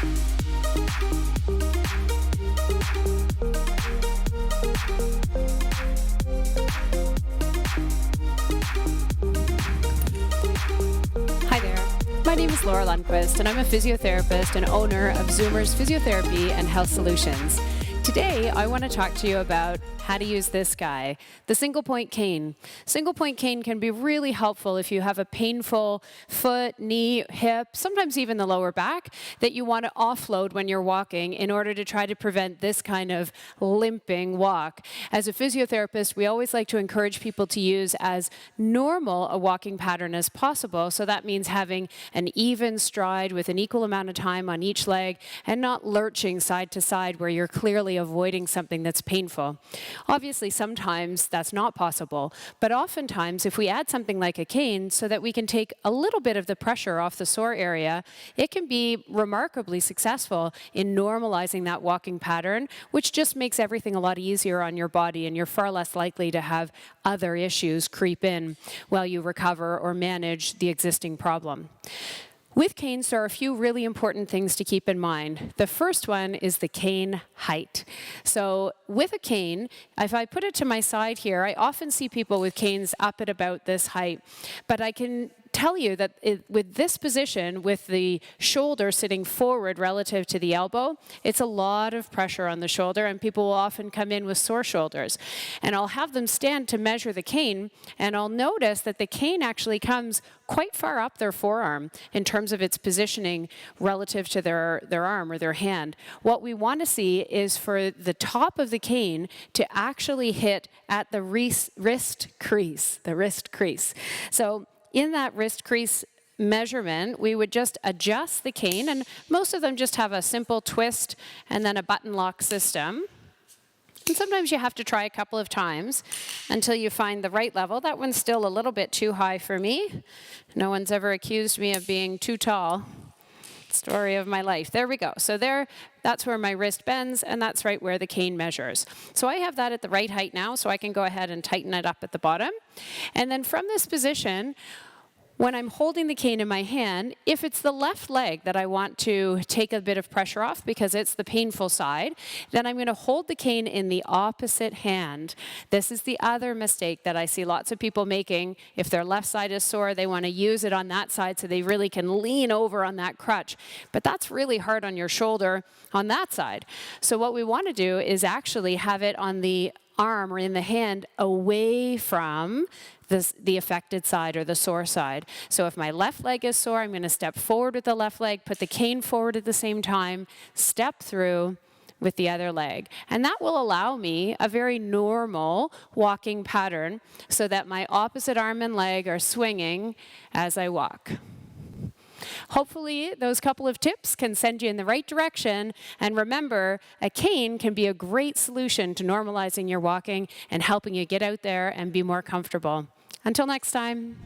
Hi there. My name is Laura Lundquist, and I'm a physiotherapist and owner of Zoomers Physiotherapy and Health Solutions. Today, I want to talk to you about how to use this guy, the single point cane. Single point cane can be really helpful if you have a painful foot, knee, hip, sometimes even the lower back, that you want to offload when you're walking in order to try to prevent this kind of limping walk. As a physiotherapist, we always like to encourage people to use as normal a walking pattern as possible. So that means having an even stride with an equal amount of time on each leg and not lurching side to side where you're clearly avoiding something that's painful. Obviously, sometimes that's not possible, but oftentimes if we add something like a cane so that we can take a little bit of the pressure off the sore area, it can be remarkably successful in normalizing that walking pattern, which just makes everything a lot easier on your body, and you're far less likely to have other issues creep in while you recover or manage the existing problem. With canes, there are a few really important things to keep in mind. The first one is the cane height. So with a cane, if I put it to my side here, I often see people with canes up at about this height, but I can tell you that with this position, with the shoulder sitting forward relative to the elbow, it's a lot of pressure on the shoulder, and people will often come in with sore shoulders. And I'll have them stand to measure the cane, and I'll notice that the cane actually comes quite far up their forearm in terms of its positioning relative to their arm or their hand. What we want to see is for the top of the cane to actually hit at the wrist crease. So in that wrist crease measurement, we would just adjust the cane, and most of them just have a simple twist and then a button lock system. And sometimes you have to try a couple of times until you find the right level. That one's still a little bit too high for me. No one's ever accused me of being too tall. Story of my life. There we go. So that's where my wrist bends, and that's right where the cane measures. So I have that at the right height now, so I can go ahead and tighten it up at the bottom. And then from this position, when I'm holding the cane in my hand, if it's the left leg that I want to take a bit of pressure off because it's the painful side, then I'm going to hold the cane in the opposite hand. This is the other mistake that I see lots of people making. If their left side is sore, they want to use it on that side so they really can lean over on that crutch. But that's really hard on your shoulder on that side. So what we want to do is actually have it on the arm or in the hand away from the affected side or the sore side. So if my left leg is sore, I'm going to step forward with the left leg, put the cane forward at the same time, step through with the other leg. And that will allow me a very normal walking pattern so that my opposite arm and leg are swinging as I walk. Hopefully, those couple of tips can send you in the right direction. And remember, a cane can be a great solution to normalizing your walking and helping you get out there and be more comfortable. Until next time.